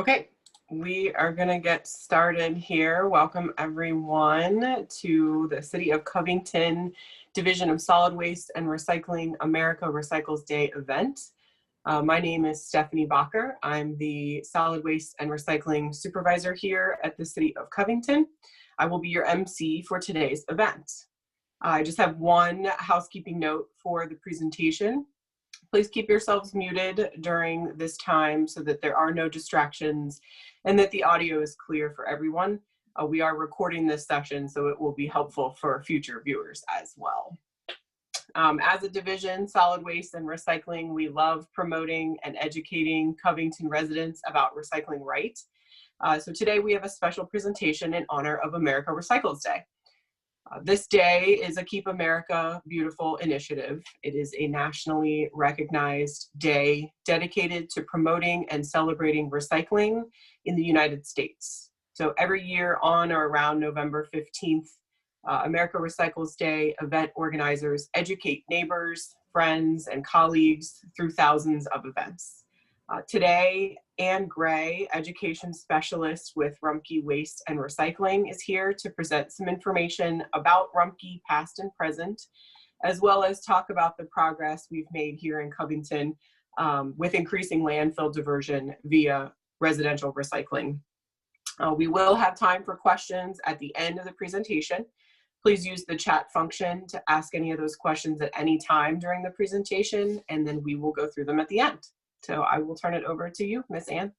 Okay, we are going to get started here. Welcome everyone to the City of Covington Division of Solid Waste and Recycling America Recycles Day event. My name is Stephanie Bacher. I'm the Solid Waste and Recycling Supervisor here at the City of Covington. I will be your MC for today's event. I just have one housekeeping note for the presentation. Please keep yourselves muted during this time so that there are no distractions and that the audio is clear for everyone. We are recording this session, so it will be helpful for future viewers as well. As a division, Solid Waste and Recycling, we love promoting and educating Covington residents about recycling right. So today we have a special presentation in honor of America Recycles Day. This day is a Keep America Beautiful initiative. It is a nationally recognized day dedicated to promoting and celebrating recycling in the United States. So every year on or around November 15th, America Recycles Day event organizers educate neighbors, friends, and colleagues through thousands of events. Today, Ann Gray, education specialist with Rumpke Waste and Recycling, is here to present some information about Rumpke past and present, as well as talk about the progress we've made here in Covington with increasing landfill diversion via residential recycling. We will have time for questions at the end of the presentation. Please use the chat function to ask any of those questions at any time during the presentation, and then we will go through them at the end. So I will turn it over to you, Miss Ann.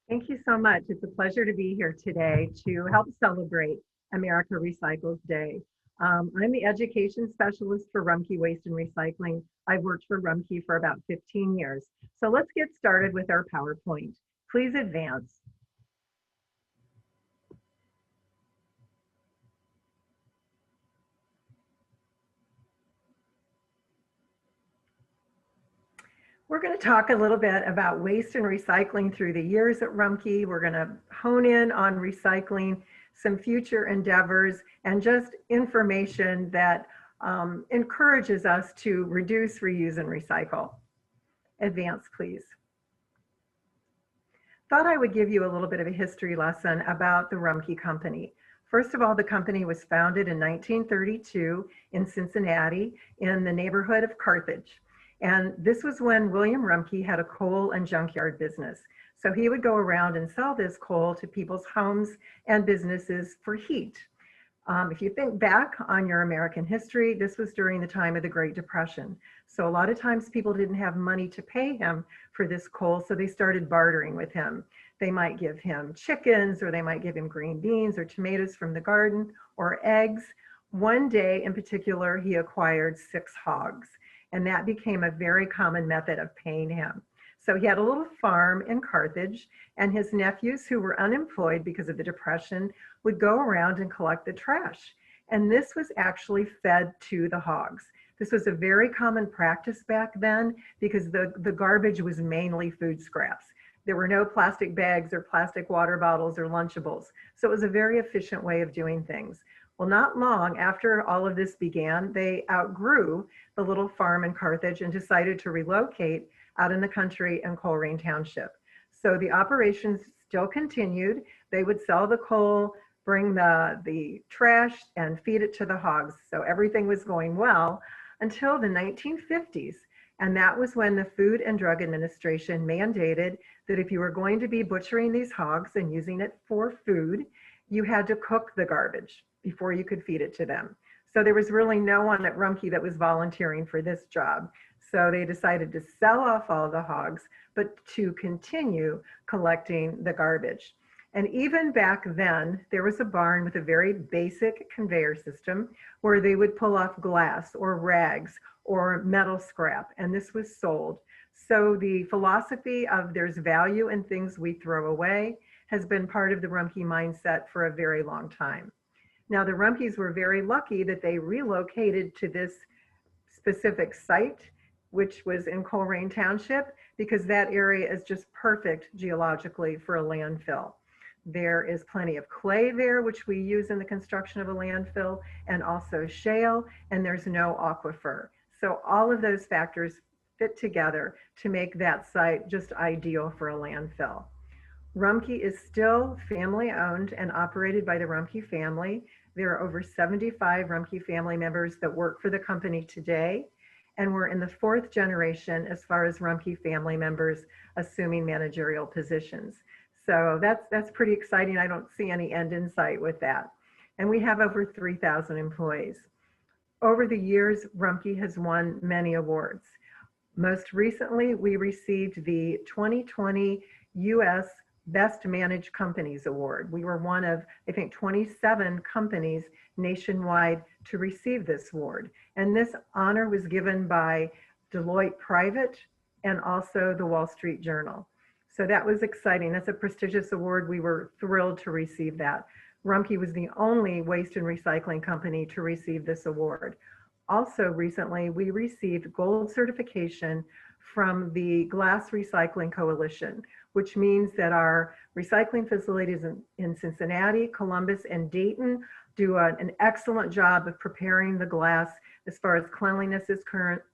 Thank you so much. It's a pleasure to be here today to help celebrate America Recycles Day. I'm the education specialist for Rumpke Waste and Recycling. I've worked for Rumpke for about 15 years. So let's get started with our PowerPoint. Please advance. We're going to talk a little bit about waste and recycling through the years at Rumpke. We're going to hone in on recycling, some future endeavors, and just information that encourages us to reduce, reuse, and recycle. Advance, please. Thought I would give you a little bit of a history lesson about the Rumpke Company. First of all, the company was founded in 1932 in Cincinnati in the neighborhood of Carthage. And this was when William Rumpke had a coal and junkyard business. So he would go around and sell this coal to people's homes and businesses for heat. If you think back on your American history, this was during the time of the Great Depression. So a lot of times people didn't have money to pay him for this coal, so they started bartering with him. They might give him chickens, or they might give him green beans or tomatoes from the garden, or eggs. One day in particular, he acquired 6 hogs. And that became a very common method of paying him. So he had a little farm in Carthage, and his nephews, who were unemployed because of the Depression, would go around and collect the trash. And this was actually fed to the hogs. This was a very common practice back then because the garbage was mainly food scraps. There were no plastic bags or plastic water bottles or Lunchables. So it was a very efficient way of doing things. Well, not long after all of this began, they outgrew the little farm in Carthage and decided to relocate out in the country in Coleraine Township. So the operations still continued. They would sell the coal, bring the trash, and feed it to the hogs. So everything was going well until the 1950s. And that was when the Food and Drug Administration mandated that if you were going to be butchering these hogs and using it for food, you had to cook the garbage before you could feed it to them. So there was really no one at Rumpke that was volunteering for this job. So they decided to sell off all the hogs, but to continue collecting the garbage. And even back then, there was a barn with a very basic conveyor system where they would pull off glass or rags or metal scrap, and this was sold. So the philosophy of there's value in things we throw away has been part of the Rumpke mindset for a very long time. Now, the Rumpkes were very lucky that they relocated to this specific site, which was in Coleraine Township, because that area is just perfect geologically for a landfill. There is plenty of clay there, which we use in the construction of a landfill, and also shale, and there's no aquifer. So all of those factors fit together to make that site just ideal for a landfill. Rumpke is still family owned and operated by the Rumpke family. There are over 75 Rumpke family members that work for the company today. And we're in the fourth generation as far as Rumpke family members assuming managerial positions. So that's pretty exciting. I don't see any end in sight with that. And we have over 3,000 employees. Over the years, Rumpke has won many awards. Most recently, we received the 2020 U.S. Best Managed Companies Award. We were one of, I think, 27 companies nationwide to receive this award. And this honor was given by Deloitte Private and also the Wall Street Journal. So that was exciting. That's a prestigious award. We were thrilled to receive that. Rumpke was the only waste and recycling company to receive this award. Also recently, we received gold certification from the Glass Recycling Coalition, which means that our recycling facilities in Cincinnati, Columbus, and Dayton do an excellent job of preparing the glass as far as cleanliness is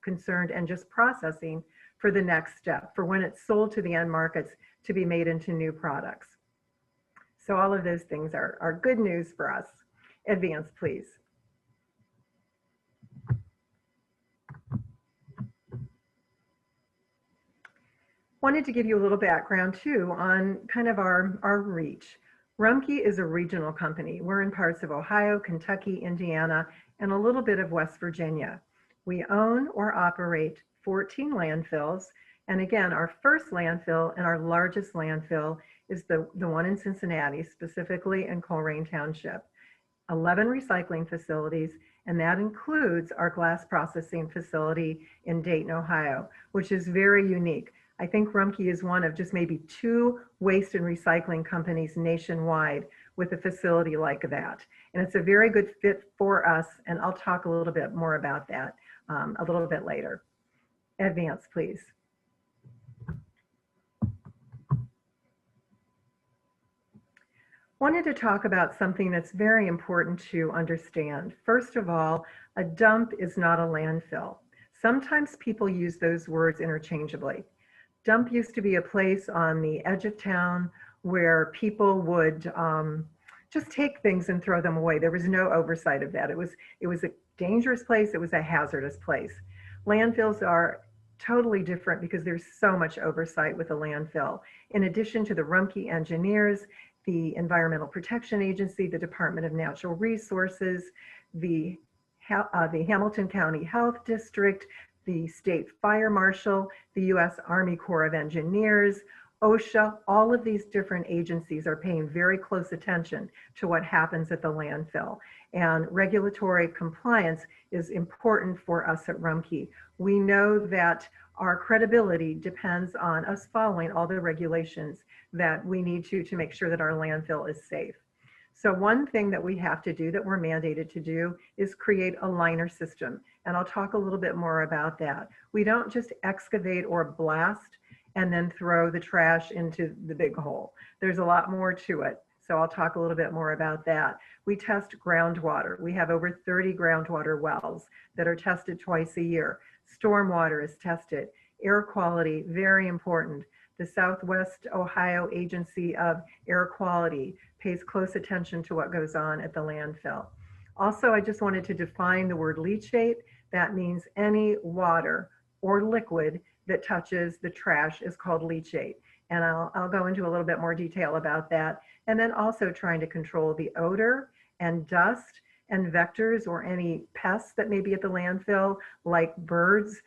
concerned and just processing for the next step, for when it's sold to the end markets to be made into new products. So all of those things are good news for us. Advance, please. Wanted to give you a little background too on kind of our reach. Rumpke is a regional company. We're in parts of Ohio, Kentucky, Indiana, and a little bit of West Virginia. We own or operate 14 landfills. And again, our first landfill and our largest landfill is the one in Cincinnati, specifically in Colerain Township. 11 recycling facilities, and that includes our glass processing facility in Dayton, Ohio, which is very unique. I think Rumpke is one of just maybe 2 waste and recycling companies nationwide with a facility like that. And it's a very good fit for us, and I'll talk a little bit more about that a little bit later. Advance, please. Wanted to talk about something that's very important to understand. First of all, a dump is not a landfill. Sometimes people use those words interchangeably. Dump used to be a place on the edge of town where people would just take things and throw them away. There was no oversight of that. It was a dangerous place. It was a hazardous place. Landfills are totally different because there's so much oversight with a landfill. In addition to the Rumpke engineers, the Environmental Protection Agency, the Department of Natural Resources, the Hamilton County Health District, the State Fire Marshal, the U.S. Army Corps of Engineers, OSHA, all of these different agencies are paying very close attention to what happens at the landfill. And regulatory compliance is important for us at Rumpke. We know that our credibility depends on us following all the regulations that we need to make sure that our landfill is safe. So one thing that we have to do, that we're mandated to do, is create a liner system. And I'll talk a little bit more about that. We don't just excavate or blast and then throw the trash into the big hole. There's a lot more to it. So I'll talk a little bit more about that. We test groundwater. We have over 30 groundwater wells that are tested twice a year. Stormwater is tested. Air quality, very important. The Southwest Ohio Agency of Air Quality pays close attention to what goes on at the landfill. Also, I just wanted to define the word leachate. That means any water or liquid that touches the trash is called leachate. And I'll go into a little bit more detail about that. And then also trying to control the odor and dust and vectors or any pests that may be at the landfill, like birds,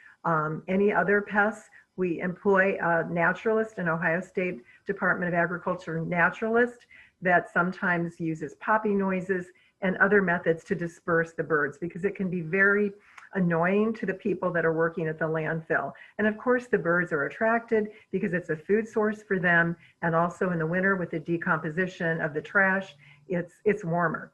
any other pests. We employ a naturalist, an Ohio State Department of Agriculture naturalist, that sometimes uses poppy noises and other methods to disperse the birds, because it can be very annoying to the people that are working at the landfill. And of course, the birds are attracted because it's a food source for them. And also in the winter, with the decomposition of the trash, it's warmer.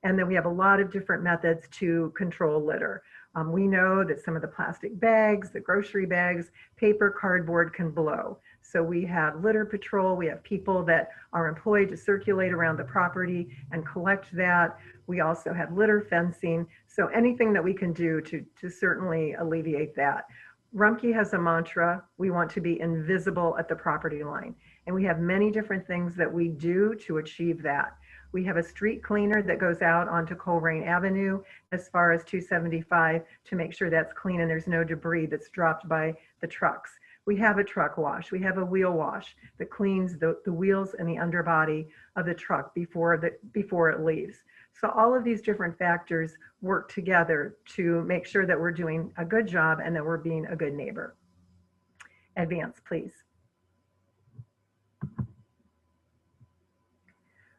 And then we have a lot of different methods to control litter. We know that some of the plastic bags, the grocery bags, paper, cardboard can blow. So we have litter patrol. We have people that are employed to circulate around the property and collect that. We also have litter fencing. So anything that we can do to certainly alleviate that. Rumpke has a mantra: we want to be invisible at the property line. And we have many different things that we do to achieve that. We have a street cleaner that goes out onto Colerain Avenue as far as 275 to make sure that's clean and there's no debris that's dropped by the trucks. We have a truck wash. We have a wheel wash that cleans the wheels and the underbody of the truck before it leaves. So all of these different factors work together to make sure that we're doing a good job and that we're being a good neighbor. Advance, please.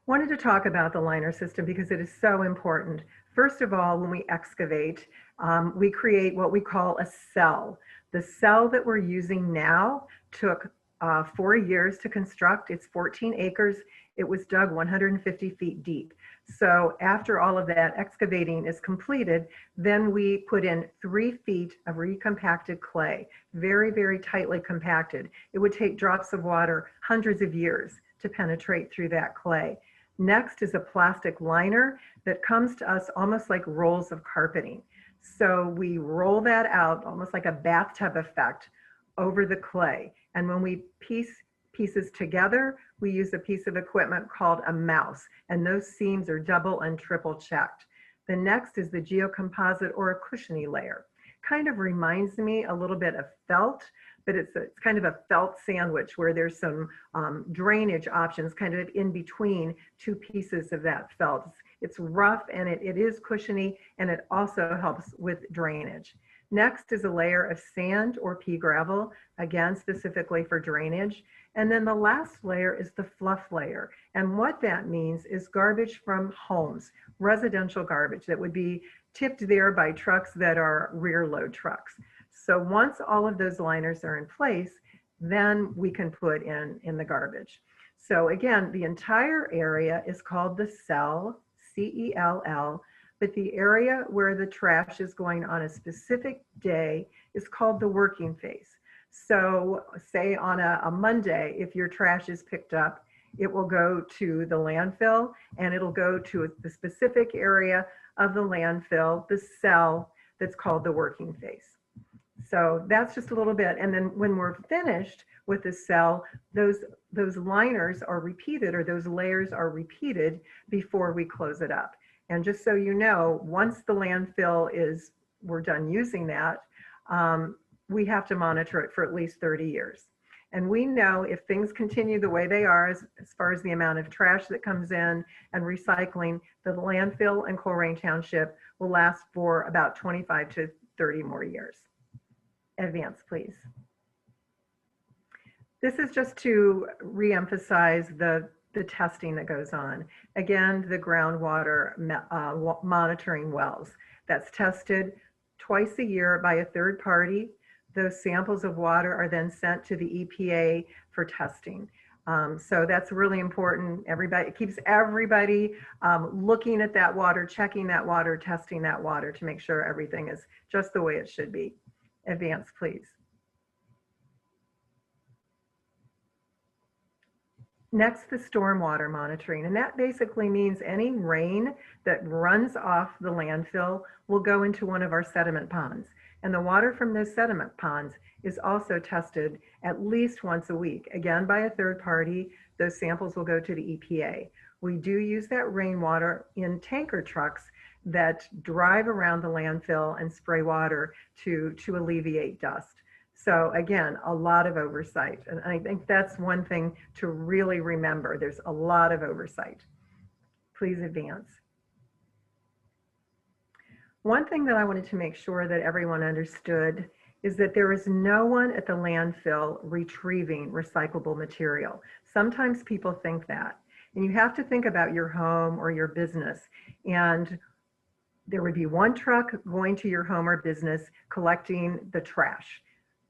Wanted to talk about the liner system because it is so important. First of all, when we excavate, we create what we call a cell. The cell that we're using now took 4 years to construct. It's 14 acres. It was dug 150 feet deep. So after all of that excavating is completed, then we put in 3 feet of recompacted clay, very, very tightly compacted. It would take drops of water hundreds of years to penetrate through that clay. Next is a plastic liner that comes to us almost like rolls of carpeting. So we roll that out almost like a bathtub effect over the clay. And when we piece pieces together, we use a piece of equipment called a mouse, and those seams are double and triple checked. The next is the geocomposite or a cushiony layer. Kind of reminds me a little bit of felt, but it's kind of a felt sandwich where there's some drainage options kind of in between two pieces of that felt. It's rough and it is cushiony, and it also helps with drainage. Next is a layer of sand or pea gravel, again, specifically for drainage. And then the last layer is the fluff layer. And what that means is garbage from homes, residential garbage that would be tipped there by trucks that are rear load trucks. So once all of those liners are in place, then we can put in the garbage. So again, the entire area is called the cell, C-E-L-L, but the area where the trash is going on a specific day is called the working phase. So say on a Monday, if your trash is picked up, it will go to the landfill and it'll go to the specific area of the landfill, the cell that's called the working phase. So that's just a little bit. And then when we're finished with the cell, those liners are repeated, or those layers are repeated before we close it up. And just so you know, once the landfill we're done using that, we have to monitor it for at least 30 years. And we know if things continue the way they are, as far as the amount of trash that comes in and recycling, the landfill in Colerain Township will last for about 25 to 30 more years. Advance, please. This is just to reemphasize the testing that goes on. Again, the groundwater monitoring wells. That's tested twice a year by a third party. Those samples of water are then sent to the EPA for testing. So that's really important. It keeps everybody looking at that water, checking that water, testing that water to make sure everything is just the way it should be. Advance, please. Next, the stormwater monitoring, and that basically means any rain that runs off the landfill will go into one of our sediment ponds. And the water from those sediment ponds is also tested at least once a week, again by a third party. Those samples will go to the EPA. We do use that rainwater in tanker trucks that drive around the landfill and spray water to alleviate dust. So again, a lot of oversight. And I think that's one thing to really remember. There's a lot of oversight. Please advance. One thing that I wanted to make sure that everyone understood is that there is no one at the landfill retrieving recyclable material. Sometimes people think that. And you have to think about your home or your business. And there would be one truck going to your home or business collecting the trash.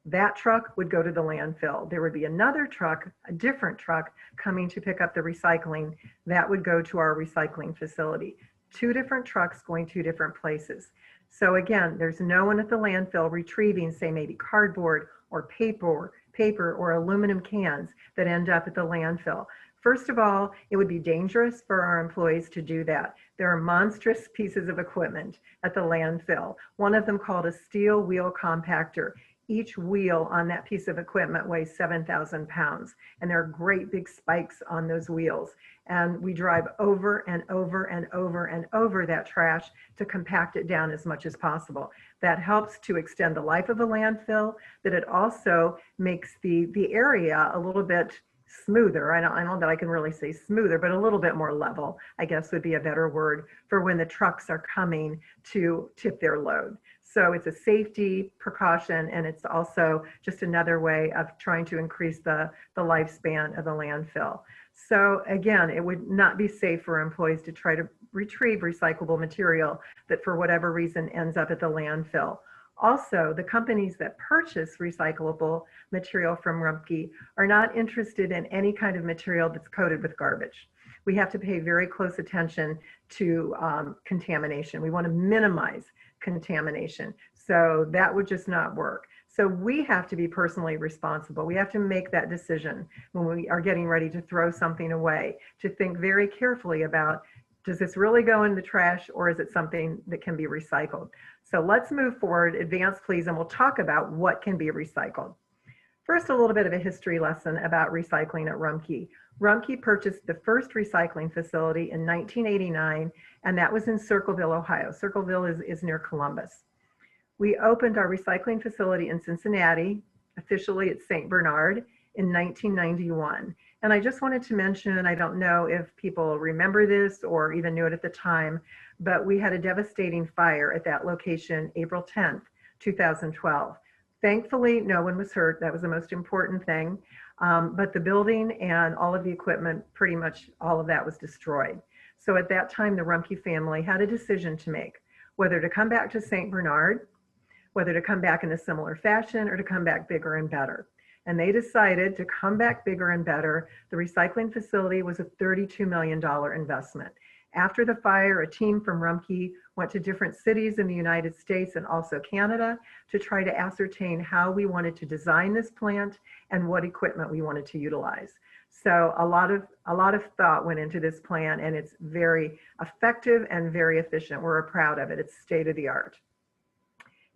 That truck would go to the landfill. There would be another truck, a different truck, coming to pick up the recycling. That would go to our recycling facility. Two different trucks going to different places. So again, there's no one at the landfill retrieving, say, maybe cardboard or paper or aluminum cans that end up at the landfill. First of all, it would be dangerous for our employees to do that. There are monstrous pieces of equipment at the landfill. One of them called a steel wheel compactor. Each wheel on that piece of equipment weighs 7,000 pounds, and there are great big spikes on those wheels. And we drive over and over and over and over that trash to compact it down as much as possible. That helps to extend the life of a landfill, but it also makes the area a little bit smoother. I don't know that I can really say smoother, but a little bit more level, I guess would be a better word for when the trucks are coming to tip their load. So it's a safety precaution, and it's also just another way of trying to increase the lifespan of the landfill. So again, it would not be safe for employees to try to retrieve recyclable material that for whatever reason ends up at the landfill. Also, the companies that purchase recyclable material from Rumpke are not interested in any kind of material that's coated with garbage. We have to pay very close attention to contamination. We want to minimize contamination. So that would just not work. So we have to be personally responsible. We have to make that decision when we are getting ready to throw something away, to think very carefully about, does this really go in the trash, or is it something that can be recycled? So let's move forward. Advance, please, and we'll talk about what can be recycled. First, a little bit of a history lesson about recycling at Rumpke. Rumpke purchased the first recycling facility in 1989, and that was in Circleville, Ohio. Circleville is near Columbus. We opened our recycling facility in Cincinnati, officially at St. Bernard, in 1991. And I just wanted to mention, I don't know if people remember this or even knew it at the time, but we had a devastating fire at that location April 10th, 2012. Thankfully, no one was hurt. That was the most important thing. But the building and all of the equipment, pretty much all of that was destroyed. So at that time, the Rumpke family had a decision to make, whether to come back to St. Bernard, whether to come back in a similar fashion, or to come back bigger and better. And they decided to come back bigger and better. The recycling facility was a $32 million investment. After the fire, a team from Rumpke went to different cities in the United States and also Canada to try to ascertain how we wanted to design this plant and what equipment we wanted to utilize. So a lot of thought went into this plan, and it's very effective and very efficient. We're proud of it. It's state of the art.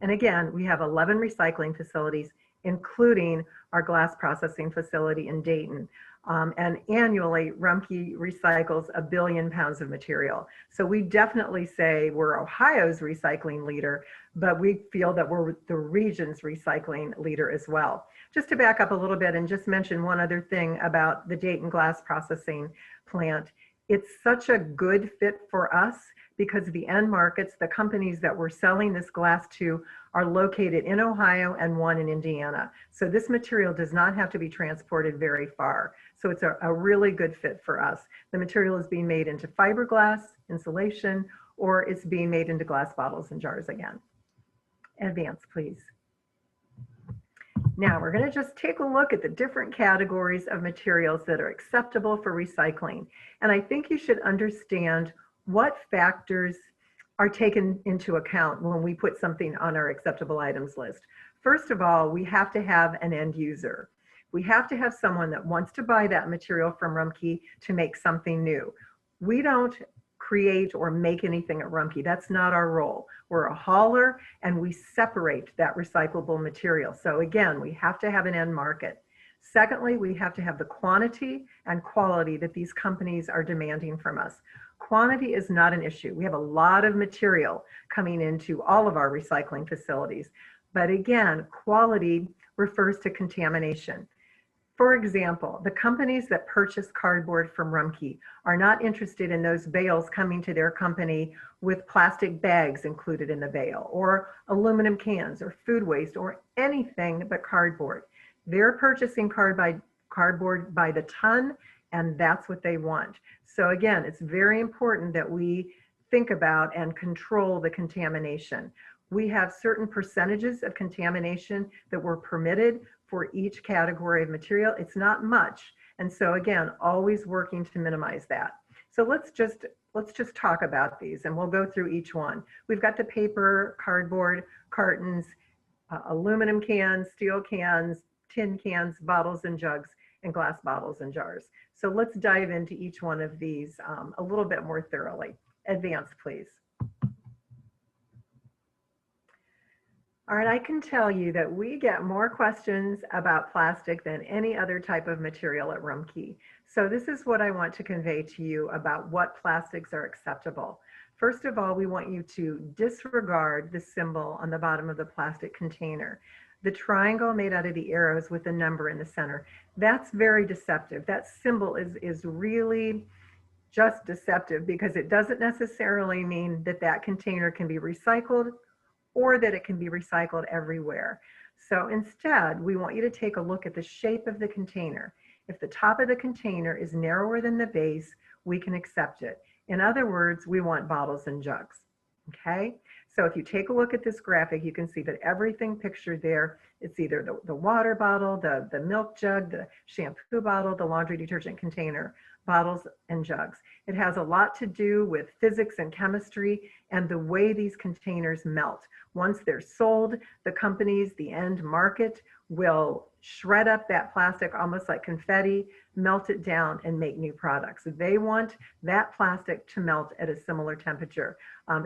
And again, we have 11 recycling facilities, including our glass processing facility in Dayton. And annually, Rumpke recycles 1 billion pounds of material. So we definitely say we're Ohio's recycling leader, but we feel that we're the region's recycling leader as well. Just to back up a little bit and just mention one other thing about the Dayton glass processing plant. It's such a good fit for us because the end markets, the companies that we're selling this glass to, are located in Ohio and one in Indiana. So this material does not have to be transported very far. So it's a really good fit for us. The material is being made into fiberglass, insulation, or it's being made into glass bottles and jars again. Advance, please. Now we're going to just take a look at the different categories of materials that are acceptable for recycling. And I think you should understand what factors are taken into account when we put something on our acceptable items list. First of all, we have to have an end user. We have to have someone that wants to buy that material from Rumpke to make something new. We don't create or make anything at Rumpke. That's not our role. We're a hauler, and we separate that recyclable material. So again, we have to have an end market. Secondly, we have to have the quantity and quality that these companies are demanding from us. Quantity is not an issue. We have a lot of material coming into all of our recycling facilities. But again, quality refers to contamination. For example, the companies that purchase cardboard from Rumpke are not interested in those bales coming to their company with plastic bags included in the bale, or aluminum cans, or food waste, or anything but cardboard. They're purchasing cardboard by the ton, and that's what they want. So again, it's very important that we think about and control the contamination. We have certain percentages of contamination that were permitted for each category of material. It's not much. And so again, always working to minimize that. So let's just talk about these, and we'll go through each one. We've got the paper, cardboard, cartons, aluminum cans, steel cans, tin cans, bottles and jugs, and glass bottles and jars. So let's dive into each one of these a little bit more thoroughly. Advance, please. All right, I can tell you that we get more questions about plastic than any other type of material at Rumpke. So this is what I want to convey to you about what plastics are acceptable. First of all, we want you to disregard the symbol on the bottom of the plastic container. The triangle made out of the arrows with the number in the center. That's very deceptive. That symbol is really just deceptive because it doesn't necessarily mean that that container can be recycled or that it can be recycled everywhere. So instead, we want you to take a look at the shape of the container. If the top of the container is narrower than the base, we can accept it. In other words, we want bottles and jugs, okay? So if you take a look at this graphic, you can see that everything pictured there, it's either the water bottle, the milk jug, the shampoo bottle, the laundry detergent container, bottles and jugs. It has a lot to do with physics and chemistry and the way these containers melt. Once they're sold, the companies, the end market, will shred up that plastic almost like confetti, melt it down, and make new products. They want that plastic to melt at a similar temperature.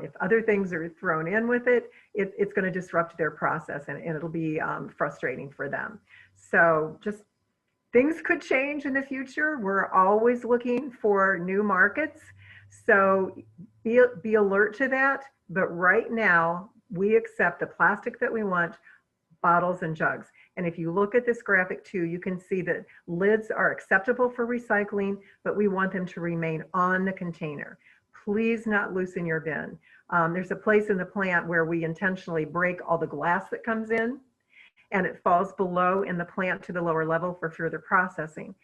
If other things are thrown in with it, it's going to disrupt their process, and it'll be frustrating for them. So just things could change in the future. We're always looking for new markets. So be alert to that. But right now, we accept the plastic that we want, bottles and jugs. And if you look at this graphic too, you can see that lids are acceptable for recycling, but we want them to remain on the container. Please not loosen your bin. There's a place in the plant where we intentionally break all the glass that comes in, and it falls below in the plant to the lower level for further processing.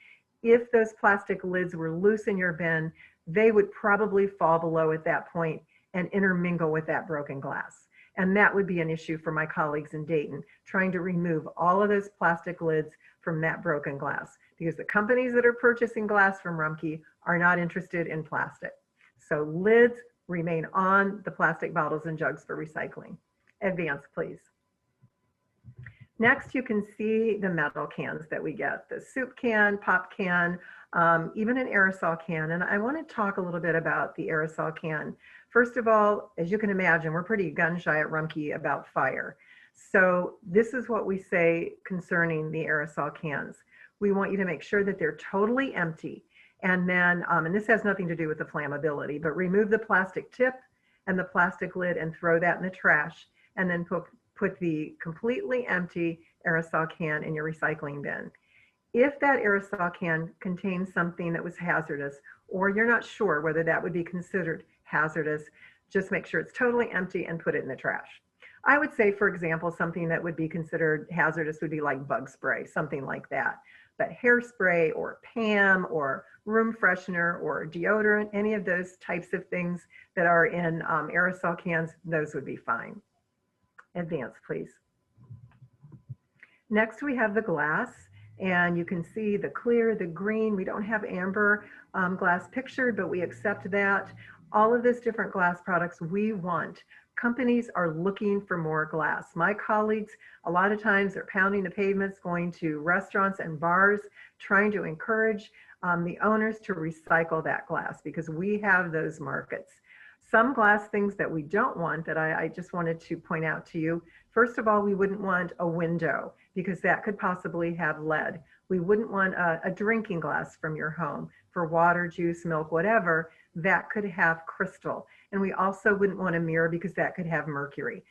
If those plastic lids were loose in your bin, they would probably fall below at that point and intermingle with that broken glass. And that would be an issue for my colleagues in Dayton, trying to remove all of those plastic lids from that broken glass, because the companies that are purchasing glass from Rumpke are not interested in plastic. So lids remain on the plastic bottles and jugs for recycling. Advance, please. Next, you can see the metal cans that we get, the soup can, pop can, even an aerosol can. And I want to talk a little bit about the aerosol can. First of all, as you can imagine, we're pretty gun shy at Rumpke about fire. So this is what we say concerning the aerosol cans. We want you to make sure that they're totally empty. And then, and this has nothing to do with the flammability, but remove the plastic tip and the plastic lid and throw that in the trash. And then put the completely empty aerosol can in your recycling bin. If that aerosol can contains something that was hazardous, or you're not sure whether that would be considered hazardous, just make sure it's totally empty and put it in the trash. I would say, for example, something that would be considered hazardous would be like bug spray, something like that. But hairspray or PAM or room freshener or deodorant, any of those types of things that are in aerosol cans, those would be fine. Advance, please. Next, we have the glass, and you can see the clear, the green. We don't have amber glass pictured, but we accept that. All of those different glass products we want. Companies are looking for more glass. My colleagues, a lot of times, are pounding the pavements, going to restaurants and bars, trying to encourage the owners to recycle that glass because we have those markets. Some glass things that we don't want that I just wanted to point out to you. First of all, we wouldn't want a window because that could possibly have lead. We wouldn't want a drinking glass from your home for water, juice, milk, whatever. That could have crystal. And we also wouldn't want a mirror because that could have mercury.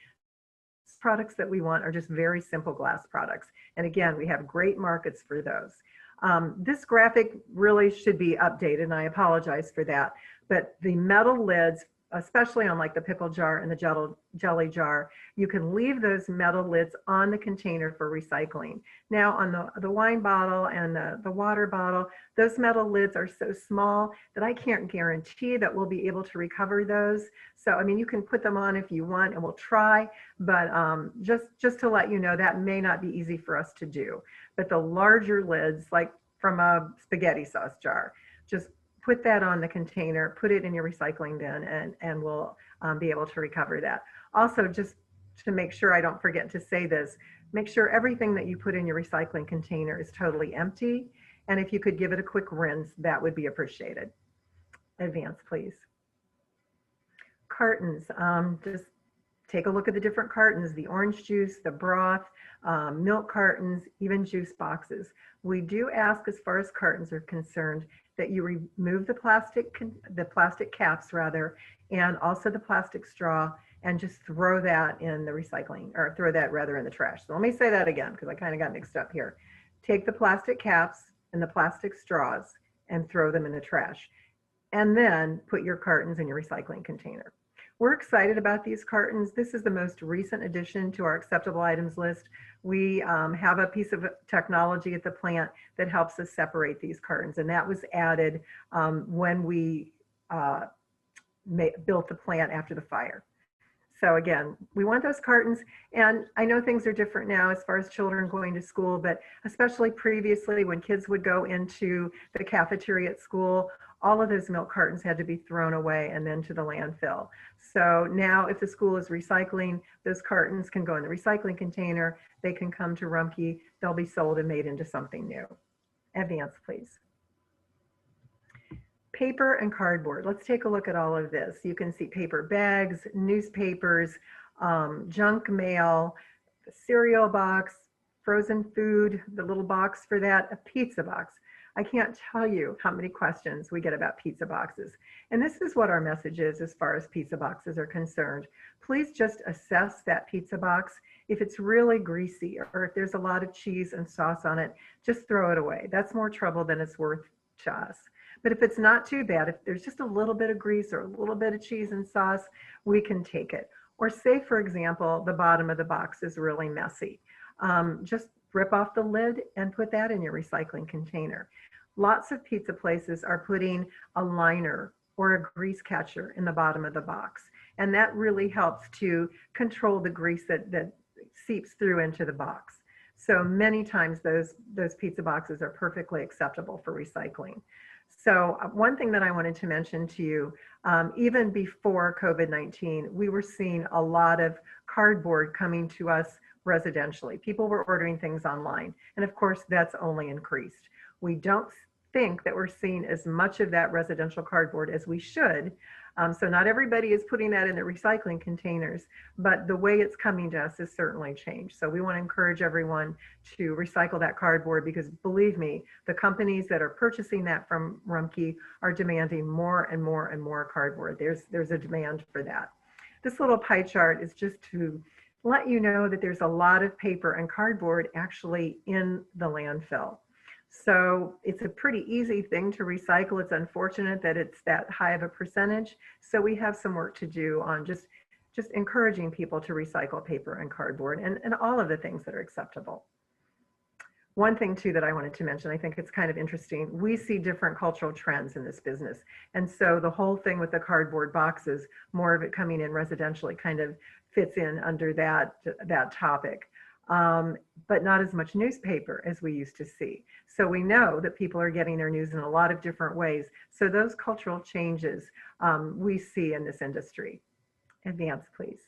Products that we want are just very simple glass products. And again, we have great markets for those. This graphic really should be updated, and I apologize for that. But the metal lids, especially on like the pickle jar and the jelly jar, you can leave those metal lids on the container for recycling. Now on the wine bottle and the water bottle, those metal lids are so small that I can't guarantee that we'll be able to recover those. So, I mean, you can put them on if you want and we'll try, but just to let you know, that may not be easy for us to do. But the larger lids, like from a spaghetti sauce jar, just put that on the container, put it in your recycling bin, and we'll be able to recover that. Also, just to make sure I don't forget to say this, make sure everything that you put in your recycling container is totally empty. And if you could give it a quick rinse, that would be appreciated. Advance, please. Cartons, just Take a look at the different cartons, the orange juice, the broth, milk cartons, even juice boxes. We do ask, as far as cartons are concerned, that you remove the plastic caps rather, and also the plastic straw, and just throw that in the recycling, or throw that rather in the trash. So let me say that again, because I kind of got mixed up here. Take the plastic caps and the plastic straws and throw them in the trash. And then put your cartons in your recycling container. We're excited about these cartons. This is the most recent addition to our acceptable items list. We have a piece of technology at the plant that helps us separate these cartons, and that was added when we built the plant after the fire. So again, we want those cartons, and I know things are different now as far as children going to school, but especially previously when kids would go into the cafeteria at school, all of those milk cartons had to be thrown away and then to the landfill. So now if the school is recycling, those cartons can go in the recycling container, they can come to Rumpke, they'll be sold and made into something new. Advance, please. Paper and cardboard. Let's take a look at all of this. You can see paper bags, newspapers, junk mail, the cereal box, frozen food, the little box for that, a pizza box. I can't tell you how many questions we get about pizza boxes. And this is what our message is as far as pizza boxes are concerned. Please just assess that pizza box. If it's really greasy or if there's a lot of cheese and sauce on it, just throw it away. That's more trouble than it's worth to us. But if it's not too bad, if there's just a little bit of grease or a little bit of cheese and sauce, we can take it. Or say, for example, the bottom of the box is really messy. Just rip off the lid and put that in your recycling container. Lots of pizza places are putting a liner or a grease catcher in the bottom of the box. And that really helps to control the grease that seeps through into the box. So many times those pizza boxes are perfectly acceptable for recycling. So one thing that I wanted to mention to you, even before COVID-19, we were seeing a lot of cardboard coming to us residentially. People were ordering things online. And of course, that's only increased. We don't think that we're seeing as much of that residential cardboard as we should. So not everybody is putting that in the recycling containers, but the way it's coming to us has certainly changed. So we want to encourage everyone to recycle that cardboard, because believe me, the companies that are purchasing that from Rumpke are demanding more and more and more cardboard. There's a demand for that. This little pie chart is just to let you know that there's a lot of paper and cardboard actually in the landfill. So it's a pretty easy thing to recycle. It's unfortunate that it's that high of a percentage. So we have some work to do on just encouraging people to recycle paper and cardboard and all of the things that are acceptable. One thing too that I wanted to mention, I think it's kind of interesting. We see different cultural trends in this business. And so the whole thing with the cardboard boxes, more of it coming in residentially, kind of fits in under that topic. But not as much newspaper as we used to see. So we know that people are getting their news in a lot of different ways. So those cultural changes we see in this industry. Advance, please.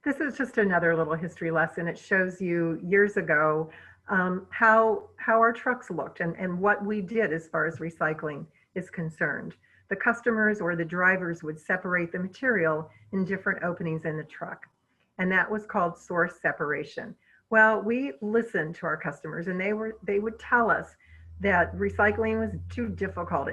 This is just another little history lesson. It shows you years ago how our trucks looked and what we did as far as recycling is concerned. The customers or the drivers would separate the material in different openings in the truck. And that was called source separation. Well, we listened to our customers, and they would tell us that recycling was too difficult.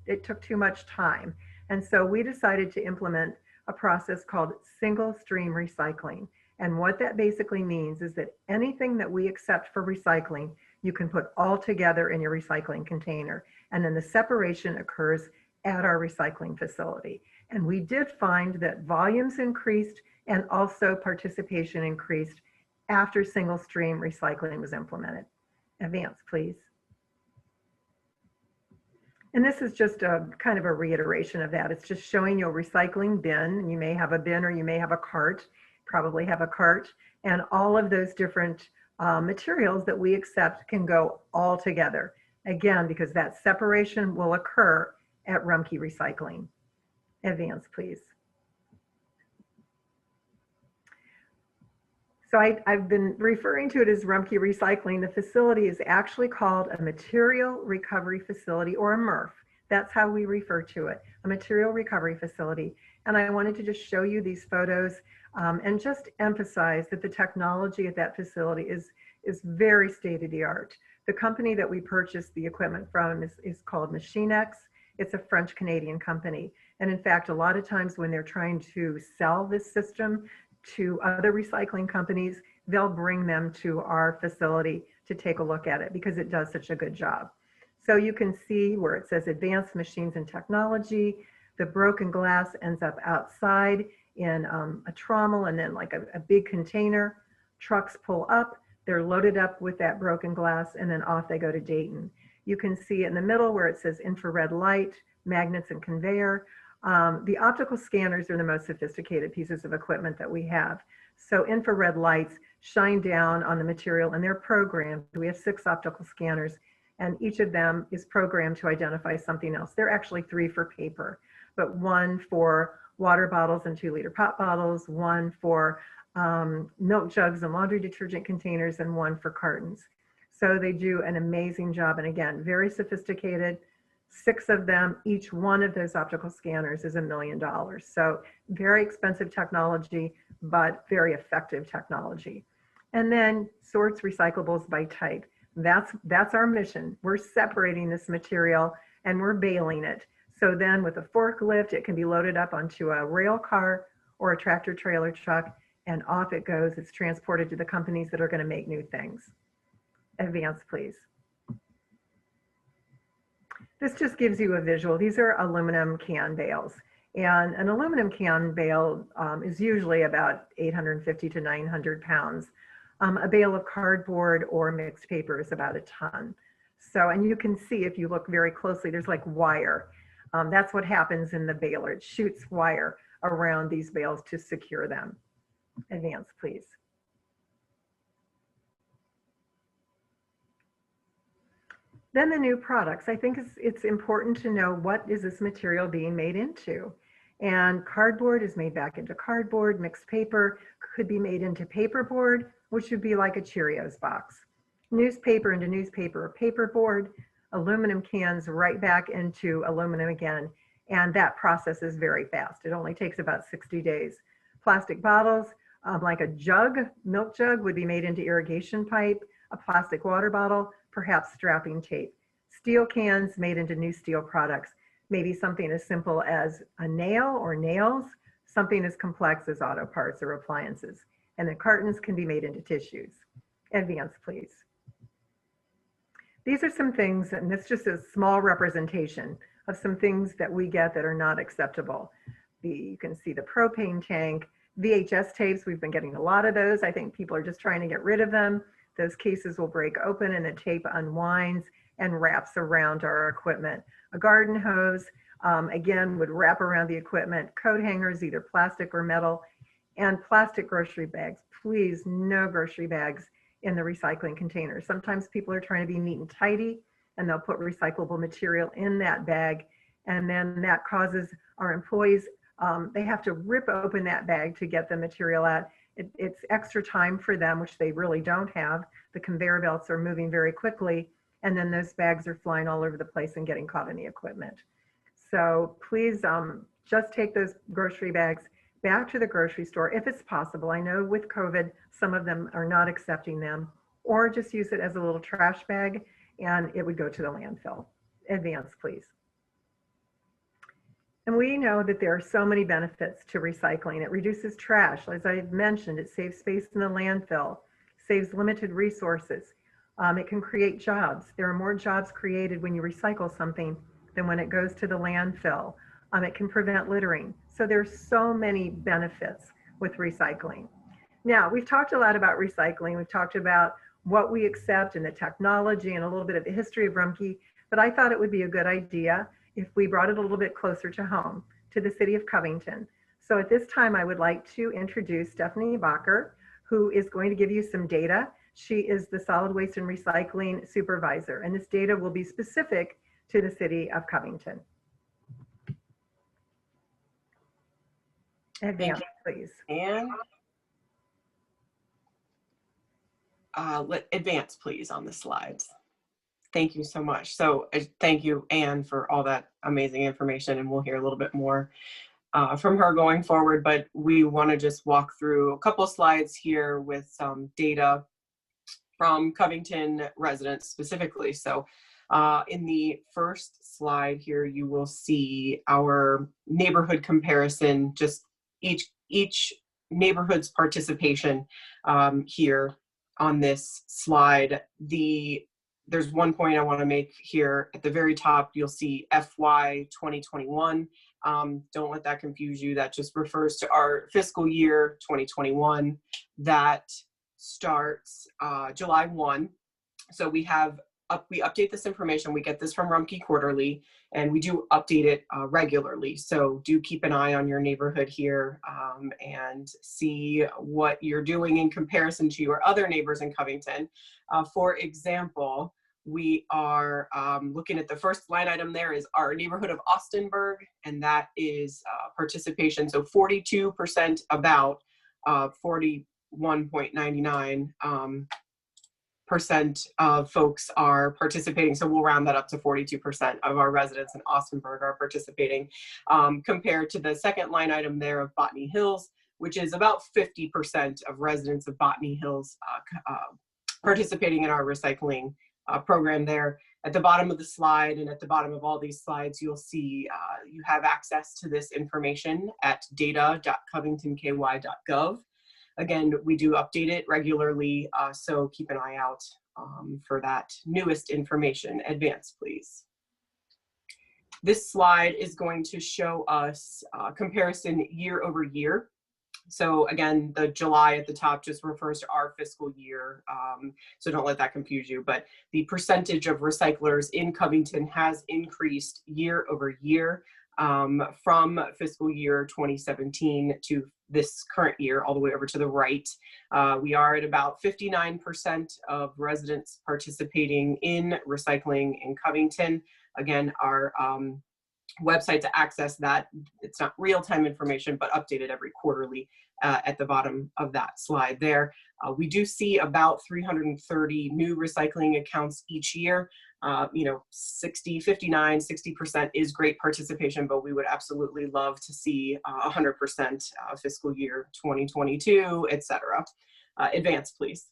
It took too much time. And so we decided to implement a process called single stream recycling. And what that basically means is that anything that we accept for recycling, you can put all together in your recycling container. And then the separation occurs at our recycling facility. And we did find that volumes increased and also participation increased after single stream recycling was implemented. Advance, please. And this is just a kind of a reiteration of that. It's just showing you a recycling bin. You may have a bin or you may have a cart, probably have a cart, and all of those different materials that we accept can go all together. Again, because that separation will occur at Rumpke Recycling. Advance, please. So I've been referring to it as Rumpke Recycling. The facility is actually called a Material Recovery Facility, or a MRF. That's how we refer to it, a Material Recovery Facility. And I wanted to just show you these photos and just emphasize that the technology at that facility is very state-of-the-art. The company that we purchased the equipment from is called MachineX. It's a French-Canadian company. And in fact, a lot of times when they're trying to sell this system to other recycling companies, they'll bring them to our facility to take a look at it because it does such a good job. So you can see where it says advanced machines and technology. The broken glass ends up outside in a trommel and then like a big container. Trucks pull up, they're loaded up with that broken glass, and then off they go to Dayton. You can see in the middle where it says infrared light, magnets and conveyor. The optical scanners are the most sophisticated pieces of equipment that we have. So infrared lights shine down on the material and they're programmed. We have 6 optical scanners and each of them is programmed to identify something else. There are actually 3 for paper, but 1 for water bottles and 2-liter pop bottles, 1 for milk jugs and laundry detergent containers, and 1 for cartons. So they do an amazing job. And again, very sophisticated. 6 of them, each one of those optical scanners is $1 million. So very expensive technology, but very effective technology. And then sorts recyclables by type. That's our mission. We're separating this material and we're baling it. So then with a forklift, it can be loaded up onto a rail car or a tractor trailer truck and off it goes. It's transported to the companies that are going to make new things. Advance, please. This just gives you a visual. These are aluminum can bales. And an aluminum can bale is usually about 850 to 900 pounds. A bale of cardboard or mixed paper is about 1 ton. So, and you can see if you look very closely, there's like wire. That's what happens in the baler. It shoots wire around these bales to secure them. Advance, please. Then the new products. I think it's important to know what is this material being made into. And cardboard is made back into cardboard. Mixed paper could be made into paperboard, which would be like a Cheerios box. Newspaper into newspaper or paperboard. Aluminum cans right back into aluminum again. And that process is very fast. It only takes about 60 days. Plastic bottles, like a jug, milk jug, would be made into irrigation pipe. A plastic water bottle, perhaps strapping tape. Steel cans made into new steel products. Maybe something as simple as a nail or nails, something as complex as auto parts or appliances. And the cartons can be made into tissues. Advance, please. These are some things, and it's just a small representation of some things that we get that are not acceptable. You can see the propane tank, VHS tapes, we've been getting a lot of those. I think people are just trying to get rid of them. Those cases will break open and the tape unwinds and wraps around our equipment. A garden hose, again, would wrap around the equipment. Coat hangers, either plastic or metal, and plastic grocery bags. Please, no grocery bags in the recycling container. Sometimes people are trying to be neat and tidy and they'll put recyclable material in that bag. And then that causes our employees, they have to rip open that bag to get the material out. It's extra time for them, which they really don't have. The conveyor belts are moving very quickly, and then those bags are flying all over the place and getting caught in the equipment. So please just take those grocery bags back to the grocery store if it's possible. I know with COVID, some of them are not accepting them, or just use it as a little trash bag and it would go to the landfill. Advance, please. And we know that there are so many benefits to recycling. It reduces trash. As I've mentioned, it saves space in the landfill, saves limited resources. It can create jobs. There are more jobs created when you recycle something than when it goes to the landfill. It can prevent littering. So there's so many benefits with recycling. Now, we've talked a lot about recycling. We've talked about what we accept and the technology and a little bit of the history of Rumpke, but I thought it would be a good idea if we brought it a little bit closer to home, to the city of Covington. So at this time, I would like to introduce Stephanie Bacher, who is going to give you some data. She is the solid waste and recycling supervisor, and this data will be specific to the city of Covington. Advance, please. And let advance, please, on the slides. Thank you so much. So thank you, Anne, for all that amazing information, and we'll hear a little bit more from her going forward, but we want to just walk through a couple slides here with some data from Covington residents specifically. So in the first slide here, you will see our neighborhood comparison, just each neighborhood's participation here on this slide. There's one point I want to make here. At the very top, you'll see FY 2021. Don't let that confuse you. That just refers to our fiscal year 2021 that starts July 1. So we update this information. We get this from Rumpke quarterly, and we do update it regularly. So do keep an eye on your neighborhood here and see what you're doing in comparison to your other neighbors in Covington. For example, we are looking at the first line item there is our neighborhood of Austinburg, and that is participation. So 42% about 41.99% of folks are participating. So we'll round that up to 42% of our residents in Austinburg are participating, compared to the second line item there of Botany Hills, which is about 50% of residents of Botany Hills participating in our recycling program there. At the bottom of the slide and at the bottom of all these slides, you'll see you have access to this information at data.covingtonky.gov. Again, we do update it regularly, so keep an eye out for that newest information. Advance, please. This slide is going to show us comparison year over year. So again, the July at the top just refers to our fiscal year, so don't let that confuse you. But the percentage of recyclers in Covington has increased year over year from fiscal year 2017 to this current year, all the way over to the right. We are at about 59% of residents participating in recycling in Covington. Again, our website to access that, it's not real-time information, but updated every quarterly at the bottom of that slide there. We do see about 330 new recycling accounts each year. 59, 60% is great participation, but we would absolutely love to see 100% fiscal year 2022, etc. Advance, please.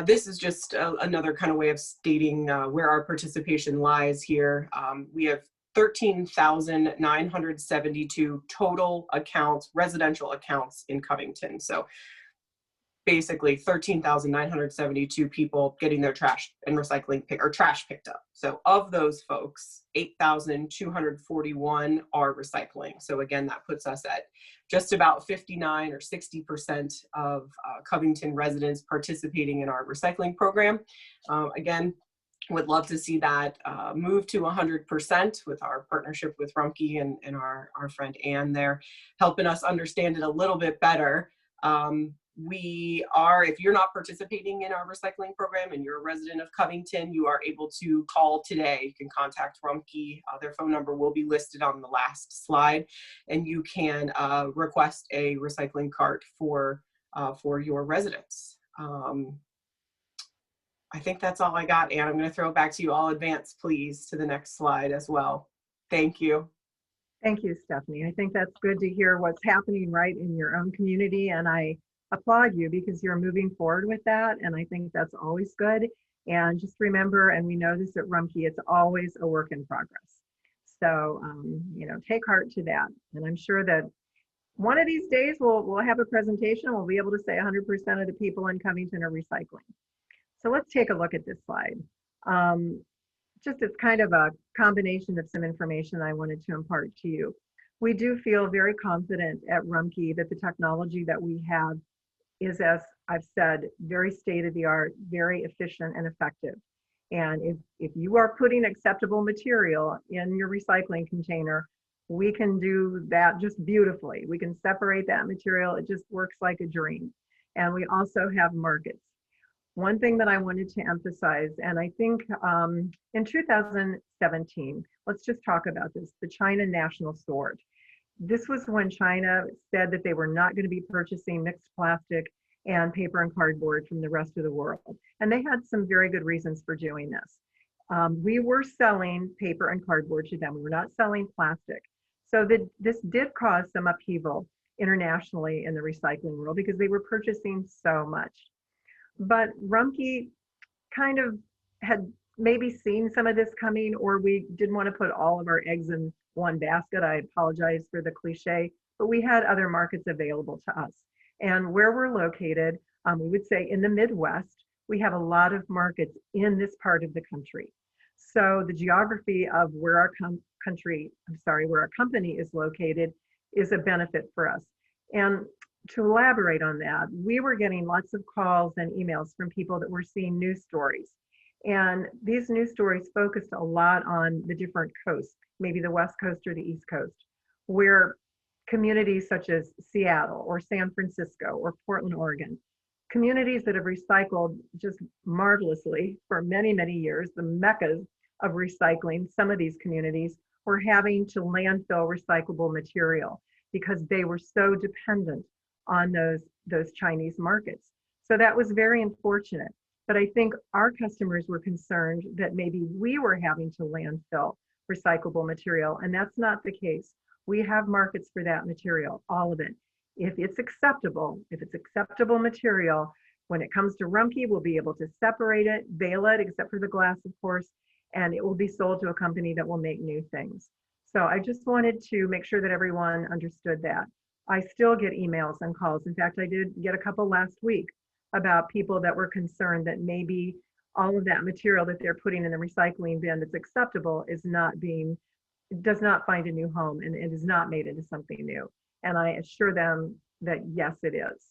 This is just another kind of way of stating where our participation lies here. We have 13,972 total accounts, residential accounts in Covington. So basically 13,972 people getting their trash and recycling trash picked up. So of those folks, 8,241 are recycling. So again, that puts us at just about 59 or 60% of Covington residents participating in our recycling program. Again, would love to see that move to 100% with our partnership with Rumpke and our friend Ann there, helping us understand it a little bit better. If you're not participating in our recycling program and you're a resident of Covington, you are able to call today. You can contact Rumpke. Their phone number will be listed on the last slide, and you can request a recycling cart for your residents. I think that's all I got, Ann. I'm going to throw it back to you. I'll advance, please, to the next slide as well. Thank you. Thank you, Stephanie. I think that's good to hear what's happening right in your own community, and I applaud you because you're moving forward with that, and I think that's always good. And just remember, and we know this at Rumpke, it's always a work in progress. So, take heart to that. And I'm sure that one of these days we'll have a presentation. We'll be able to say 100% of the people in Covington are recycling. So let's take a look at this slide. Just as kind of a combination of some information I wanted to impart to you. We do feel very confident at Rumpke that the technology that we have is, as I've said, very state-of-the-art, very efficient and effective. And if you are putting acceptable material in your recycling container, we can do that just beautifully. We can separate that material. It just works like a dream. And we also have markets. One thing that I wanted to emphasize, and I think in 2017, let's just talk about this, the China National Sword. This was when China said that they were not going to be purchasing mixed plastic and paper and cardboard from the rest of the world. And they had some very good reasons for doing this. We were selling paper and cardboard to them. We were not selling plastic. So this did cause some upheaval internationally in the recycling world because they were purchasing so much. But Rumpke kind of had maybe seen some of this coming, or we didn't want to put all of our eggs in one basket. I apologize for the cliche, but we had other markets available to us. And where we're located, we would say in the Midwest, we have a lot of markets in this part of the country. So the geography of where our where our company is located is a benefit for us. And to elaborate on that, we were getting lots of calls and emails from people that were seeing news stories. And these news stories focused a lot on the different coasts, maybe the West Coast or the East Coast, where communities such as Seattle or San Francisco or Portland, Oregon, communities that have recycled just marvelously for many, many years, the meccas of recycling, some of these communities were having to landfill recyclable material because they were so dependent on those Chinese markets. So that was very unfortunate. But I think our customers were concerned that maybe we were having to landfill recyclable material, and that's not the case. We have markets for that material, all of it. If it's acceptable material, when it comes to Rumpke, we'll be able to separate it, bale it, except for the glass, of course, and it will be sold to a company that will make new things. So I just wanted to make sure that everyone understood that. I still get emails and calls. In fact, I did get a couple last week about people that were concerned that maybe all of that material that they're putting in the recycling bin that's acceptable does not find a new home and it is not made into something new. And I assure them that yes, it is.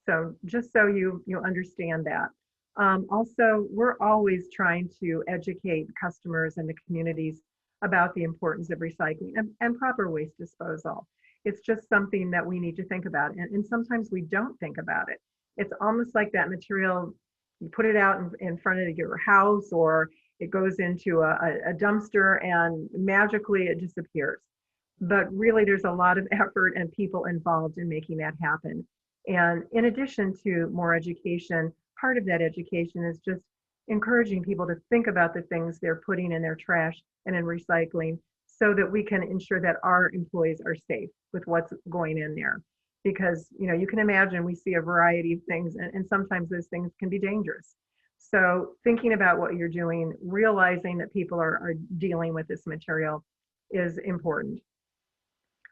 So just so you understand that. Also, we're always trying to educate customers and the communities about the importance of recycling and proper waste disposal. It's just something that we need to think about. And sometimes we don't think about it. It's almost like that material, you put it out in front of your house, or it goes into a dumpster and magically it disappears. But really there's a lot of effort and people involved in making that happen. And in addition to more education, part of that education is just encouraging people to think about the things they're putting in their trash and in recycling so that we can ensure that our employees are safe with what's going in there. Because you can imagine we see a variety of things and sometimes those things can be dangerous. So thinking about what you're doing, realizing that people are dealing with this material is important.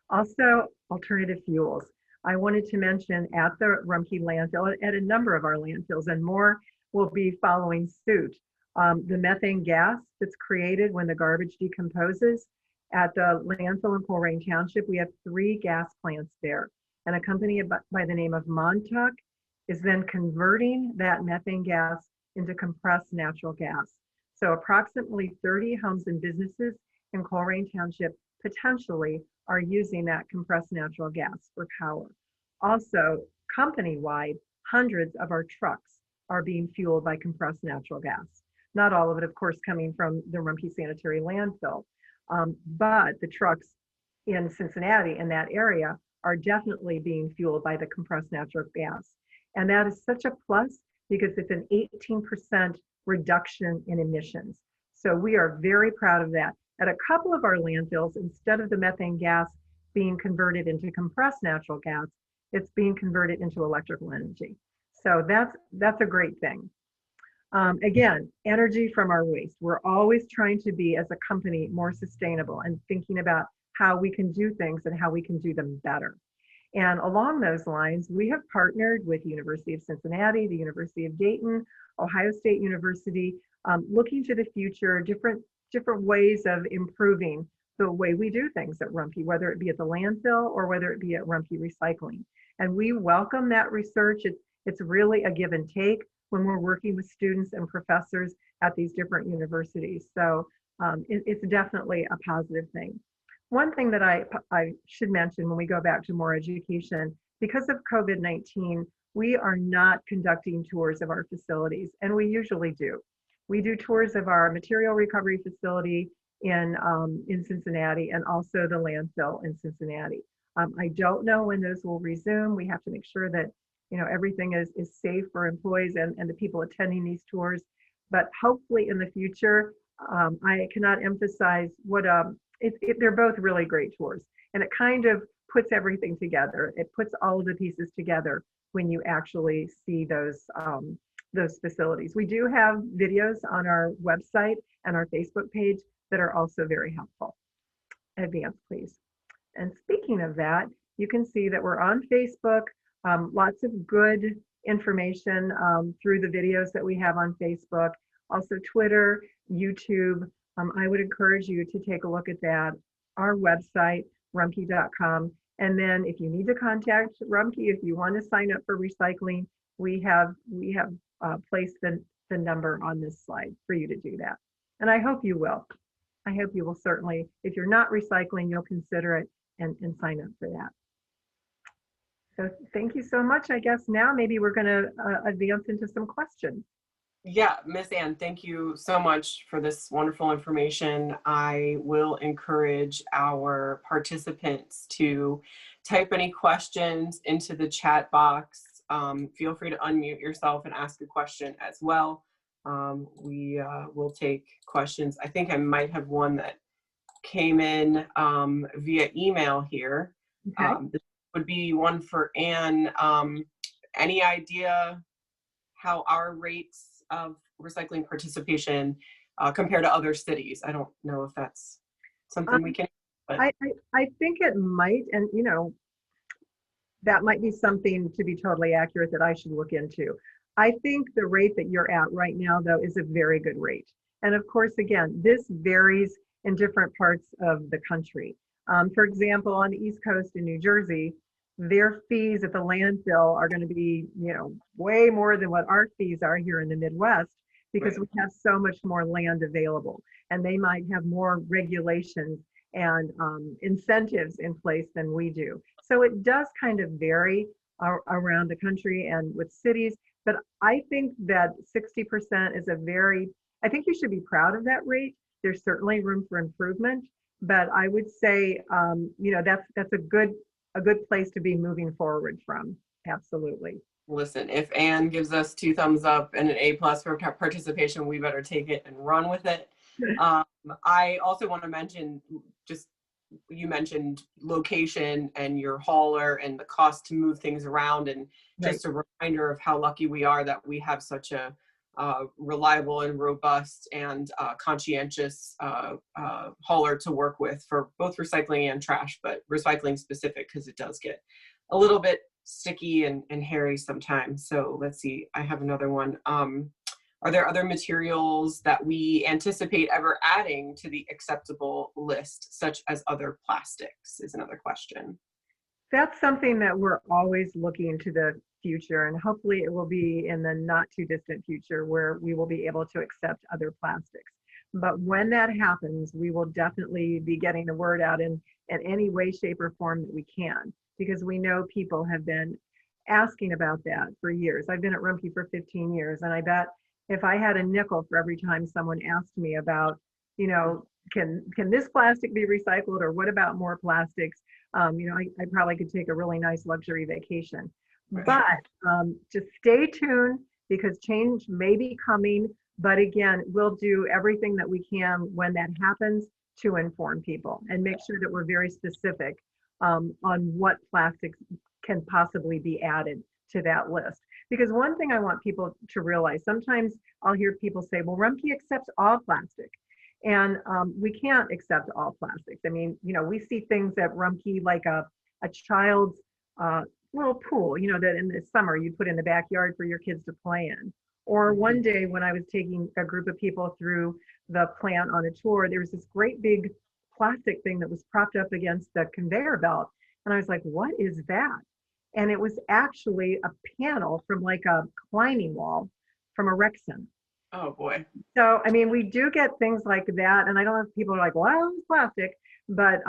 Also, alternative fuels. I wanted to mention at the Rumpke landfill, at a number of our landfills, and more will be following suit. The methane gas that's created when the garbage decomposes at the landfill in Colerain Township, we have 3 gas plants there. And a company by the name of Montauk is then converting that methane gas into compressed natural gas. So approximately 30 homes and businesses in Colerain Township potentially are using that compressed natural gas for power. Also, company-wide, hundreds of our trucks are being fueled by compressed natural gas. Not all of it, of course, coming from the Rumpke Sanitary Landfill, but the trucks in Cincinnati, in that area, are definitely being fueled by the compressed natural gas. And that is such a plus because it's an 18% reduction in emissions. So we are very proud of that. At a couple of our landfills, instead of the methane gas being converted into compressed natural gas, it's being converted into electrical energy. So that's a great thing. Again, energy from our waste. We're always trying to be, as a company, more sustainable and thinking about how we can do things and how we can do them better. And along those lines, we have partnered with the University of Cincinnati, the University of Dayton, Ohio State University, looking to the future, different ways of improving the way we do things at Rumpke, whether it be at the landfill or whether it be at Rumpke Recycling. And we welcome that research. It's really a give and take when we're working with students and professors at these different universities. So it's definitely a positive thing. One thing that I should mention when we go back to more education, because of COVID-19, we are not conducting tours of our facilities, and we usually do. We do tours of our material recovery facility in Cincinnati and also the landfill in Cincinnati. I don't know when those will resume. We have to make sure that everything is safe for employees and the people attending these tours. But hopefully in the future, I cannot emphasize what they're both really great tours. And it kind of puts everything together. It puts all of the pieces together when you actually see those facilities. We do have videos on our website and our Facebook page that are also very helpful. Advance, please. And speaking of that, you can see that we're on Facebook. Lots of good information through the videos that we have on Facebook. Also Twitter, YouTube. I would encourage you to take a look at that. Our website, rumpke.com. And then if you need to contact Rumpke, if you want to sign up for recycling, we have placed the number on this slide for you to do that. And I hope you will. I hope you will certainly, if you're not recycling, you'll consider it and sign up for that. So thank you so much. I guess now maybe we're going to advance into some questions. Yeah, Miss Ann, thank you so much for this wonderful information. I will encourage our participants to type any questions into the chat box. Feel free to unmute yourself and ask a question as well. We will take questions. I think I might have one that came in via email here. Okay. This would be one for Ann. Any idea how our rates of recycling participation compare to other cities? I don't know if that's something we can. But. I think it might, and you know, that might be something to be totally accurate that I should look into. I think the rate that you're at right now, though, is a very good rate. And of course, again, this varies in different parts of the country. For example, on the East Coast in New Jersey, their fees at the landfill are going to be, you know, way more than what our fees are here in the Midwest, because we have so much more land available, and they might have more regulations and incentives in place than we do. So it does kind of vary around the country and with cities, but I think that 60% is I think you should be proud of that rate. There's certainly room for improvement, but I would say, you know, that's a good place to be moving forward from. Absolutely. Listen, if Ann gives us 2 thumbs up and an A+ for participation, we better take it and run with it. I also want to mention, just you mentioned location and your hauler and the cost to move things around, and just a reminder of how lucky we are that we have such a reliable and robust and conscientious hauler to work with for both recycling and trash, but recycling specific because it does get a little bit sticky and hairy sometimes. So let's see, I have another one. Are there other materials that we anticipate ever adding to the acceptable list, such as other plastics, is another question. That's something that we're always looking to the future, and hopefully it will be in the not too distant future where we will be able to accept other plastics. But when that happens, we will definitely be getting the word out in any way, shape, or form that we can, because we know people have been asking about that for years. I've been at Rumpke for 15 years, and I bet if I had a nickel for every time someone asked me about, you know, can this plastic be recycled, or what about more plastics? You know, I probably could take a really nice luxury vacation. But just stay tuned, because change may be coming. But again, we'll do everything that we can when that happens to inform people and make sure that we're very specific on what plastics can possibly be added to that list. Because one thing I want people to realize, sometimes I'll hear people say, well, Rumpke accepts all plastic. And we can't accept all plastics. I mean, you know, we see things at Rumpke like a child's little pool, you know, that in the summer you put in the backyard for your kids to play in. Or one day when I was taking a group of people through the plant on a tour, there was this great big plastic thing that was propped up against the conveyor belt. And I was like, what is that? And it was actually a panel from like a climbing wall from a rec center. Oh boy. So, I mean, we do get things like that. And I don't know if people are like, well, it's plastic, but,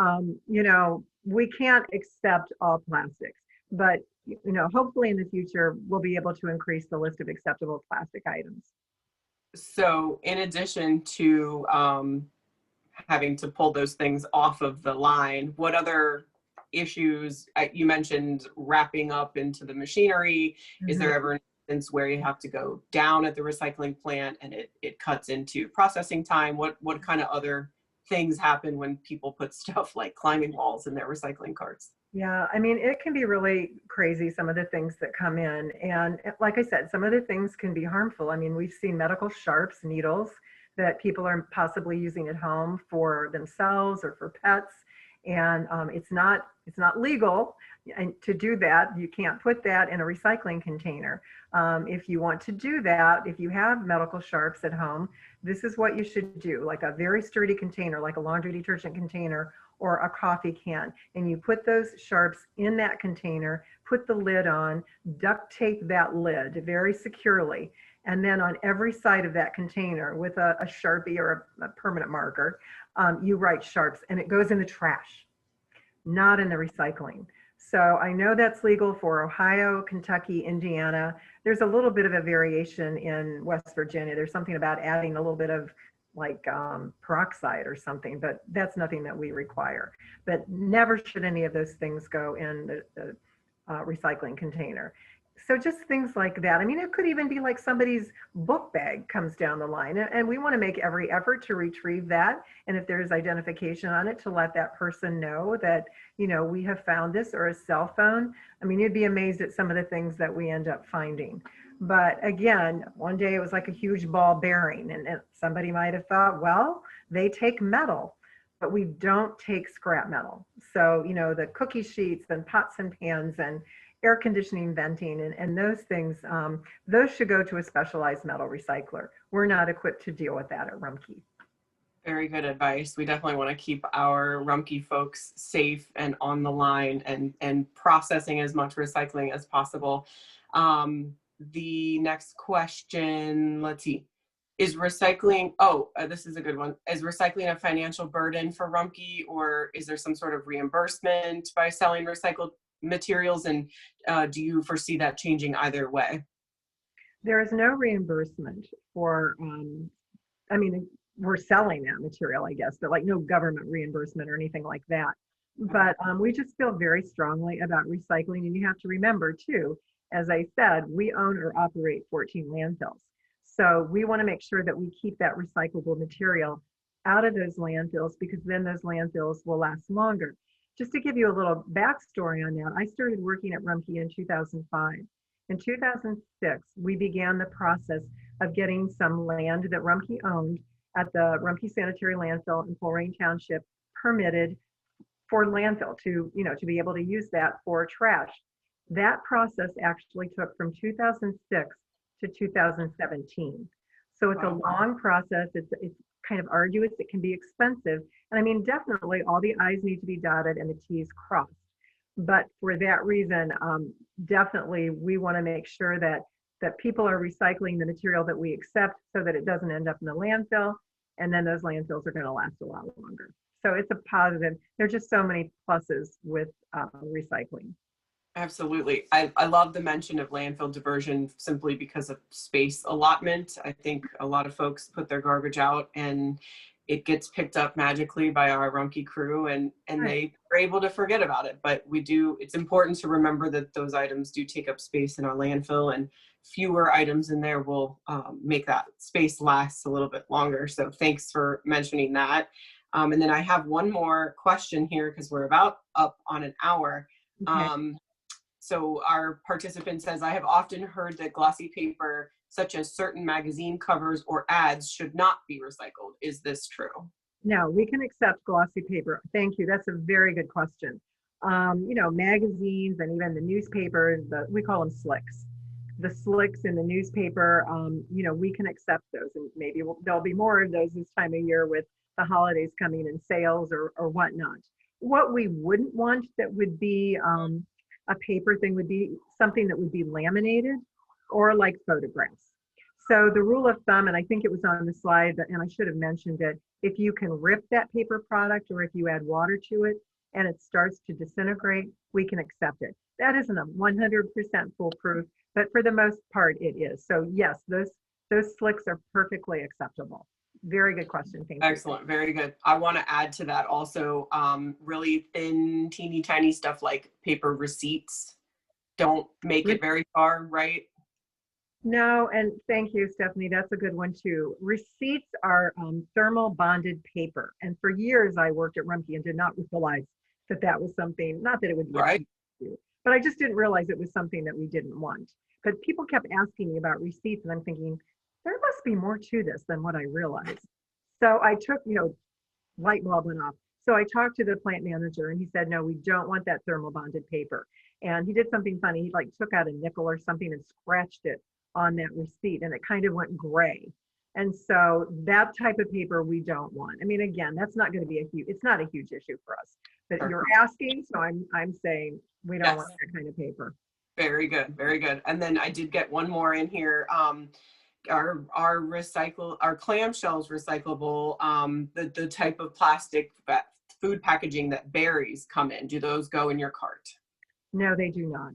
you know, we can't accept all plastics. But, you know, hopefully in the future, we'll be able to increase the list of acceptable plastic items. So in addition to having to pull those things off of the line, what other issues, you mentioned wrapping up into the machinery. Mm-hmm. Is there ever an instance where you have to go down at the recycling plant and it cuts into processing time? What kind of other things happen when people put stuff like climbing walls in their recycling carts. Yeah, I mean, it can be really crazy, some of the things that come in. And like I said, some of the things can be harmful. I mean, we've seen medical sharps, needles that people are possibly using at home for themselves or for pets. And it's not legal and to do that. You can't put that in a recycling container. If you want to do that, if you have medical sharps at home, this is what you should do, like a very sturdy container, like a laundry detergent container or a coffee can, and you put those sharps in that container, put the lid on, duct tape that lid very securely, and then on every side of that container with a Sharpie or a permanent marker, you write sharps, and it goes in the trash, not in the recycling. So I know that's legal for Ohio, Kentucky, Indiana. There's a little bit of a variation in West Virginia. There's something about adding a little bit of like peroxide or something, but that's nothing that we require. But never should any of those things go in the recycling container. So just things like that. I mean, it could even be like somebody's book bag comes down the line, and we want to make every effort to retrieve that. And if there's identification on it, to let that person know that, you know, we have found this, or a cell phone. I mean, you'd be amazed at some of the things that we end up finding. But again, one day it was like a huge ball bearing, and somebody might have thought, well, they take metal, but we don't take scrap metal. So, you know, the cookie sheets and pots and pans and air conditioning venting and those things, those should go to a specialized metal recycler. We're not equipped to deal with that at Rumpke. Very good advice. We definitely want to keep our Rumpke folks safe and on the line and processing as much recycling as possible. The next question, let's see. Is recycling, this is a good one. Is recycling a financial burden for Rumpke, or is there some sort of reimbursement by selling recycled materials? And do you foresee that changing either way? There is no reimbursement for, I mean, we're selling that material, I guess, but like no government reimbursement or anything like that. But we just feel very strongly about recycling. And you have to remember too, as I said, we own or operate 14 landfills. So we want to make sure that we keep that recyclable material out of those landfills, because then those landfills will last longer. Just to give you a little backstory on that, I started working at Rumpke in 2005. In 2006, we began the process of getting some land that Rumpke owned at the Rumpke Sanitary Landfill in Coleraine Township permitted for landfill to, you know, to be able to use that for trash. That process actually took from 2006 to 2017. So it's a long process. It's kind of arduous. It can be expensive. And I mean, definitely all the I's need to be dotted and the T's crossed. But for that reason, definitely we want to make sure that people are recycling the material that we accept so that it doesn't end up in the landfill. And then those landfills are going to last a lot longer. So it's a positive. There's just so many pluses with recycling. Absolutely. I love the mention of landfill diversion simply because of space allotment. I think a lot of folks put their garbage out and it gets picked up magically by our Rumpke crew, and they are able to forget about it. But it's important to remember that those items do take up space in our landfill, and fewer items in there will make that space last a little bit longer. So thanks for mentioning that. And then I have one more question here because we're about up on an hour. Okay. So our participant says, I have often heard that glossy paper, such as certain magazine covers or ads, should not be recycled. Is this true? No, we can accept glossy paper. Thank you. That's a very good question. You know, magazines and even the newspapers, we call them slicks. The slicks in the newspaper, you know, we can accept those, and maybe there'll be more of those this time of year with the holidays coming in, sales or whatnot. What we wouldn't want that would be a paper thing would be something that would be laminated or like photographs. So the rule of thumb, and I think it was on the slide, and I should have mentioned it, if you can rip that paper product or if you add water to it and it starts to disintegrate, we can accept it. That isn't a 100% foolproof, but for the most part it is. So yes, those slicks are perfectly acceptable. Very good question. Thank you. Excellent. Very good. I want to add to that also, really thin, teeny tiny stuff like paper receipts. Don't make it very far, right? No, and thank you, Stephanie. That's a good one too. Receipts are thermal bonded paper. And for years, I worked at Rumpke and did not realize that that was something, not that it would be a Right. huge issue, but I just didn't realize it was something that we didn't want. But people kept asking me about receipts, and I'm thinking, there must be more to this than what I realized. So I took, light bulb went off. So I talked to the plant manager and he said, no, we don't want that thermal bonded paper. And he did something funny. He like took out a nickel or something and scratched it on that receipt and it kind of went gray. And so that type of paper we don't want. I mean, again, that's not going to be it's not a huge issue for us, but Sure. you're asking. So I'm saying we don't Yes. want that kind of paper. Very good. Very good. And then I did get one more in here. Our clamshells recyclable? The type of plastic food packaging that berries come in. Do those go in your cart? No, they do not.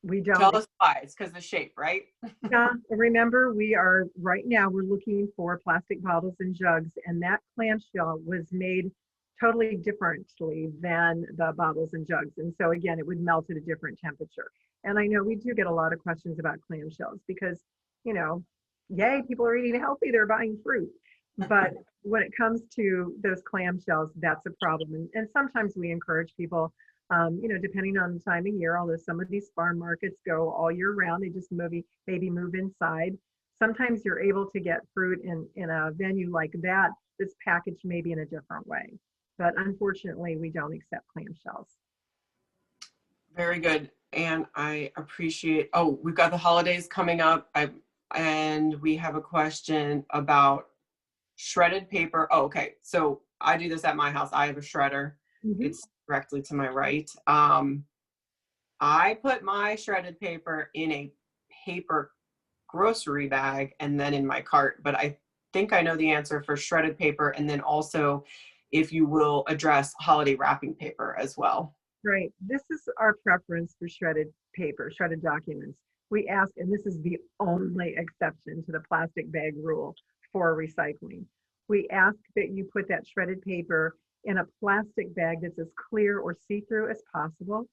We don't. Tell us why. It's because of the shape, right? Yeah, remember, we are right now, we're looking for plastic bottles and jugs, and that clamshell was made totally differently than the bottles and jugs. And so again, it would melt at a different temperature. And I know we do get a lot of questions about clamshells because, you know, yay, people are eating healthy, they're buying fruit. But when it comes to those clamshells, that's a problem. And sometimes we encourage people, depending on the time of year, although some of these farm markets go all year round, they just maybe move inside. Sometimes you're able to get fruit in a venue like that that's packaged maybe in a different way. But unfortunately, we don't accept clamshells. Very good. And I appreciate, oh, we've got the holidays coming up. And we have a question about shredded paper. Oh, okay. So I do this at my house. I have a shredder. Mhm. It's directly to my right. I put my shredded paper in a paper grocery bag and then in my cart, but I think I know the answer for shredded paper, and then also if you will address holiday wrapping paper as well. Right. This is our preference for shredded paper, shredded documents. We ask, and this is the only exception to the plastic bag rule for recycling. We ask that you put that shredded paper in a plastic bag that's as clear or see-through as possible.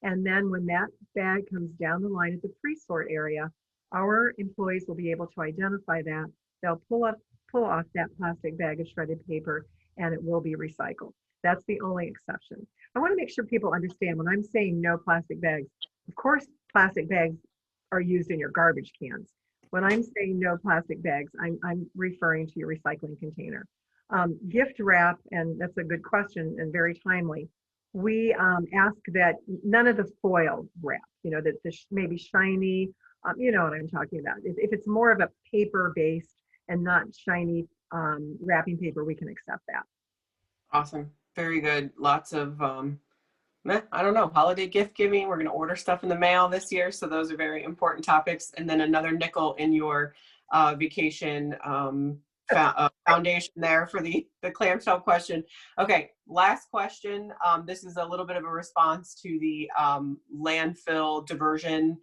And then when that bag comes down the line at the pre-sort area, our employees will be able to identify that. They'll pull off that plastic bag of shredded paper and it will be recycled. That's the only exception. I want to make sure people understand when I'm saying no plastic bags, of course, plastic bags are used in your garbage cans. When I'm saying no plastic bags, I'm referring to your recycling container. Gift wrap, and that's a good question and very timely. We ask that none of the foil wrap, that maybe shiny, you know what I'm talking about. If it's more of a paper based and not shiny wrapping paper, we can accept that. Awesome. Very good. Lots of, I don't know, holiday gift giving. We're going to order stuff in the mail this year. So those are very important topics. And then another nickel in your vacation foundation there for the clamshell question. Okay, last question. This is a little bit of a response to the landfill diversion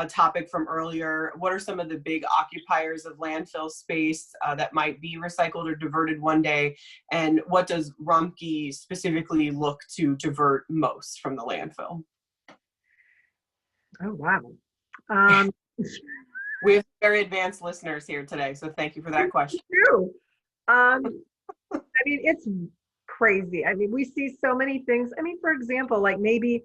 topic from earlier. What are some of the big occupiers of landfill space that might be recycled or diverted one day? And what does Rumpke specifically look to divert most from the landfill? Oh, wow. Um, We have very advanced listeners here today, so thank you for that question. True. I mean, it's crazy. I mean, we see so many things. I mean, for example, like maybe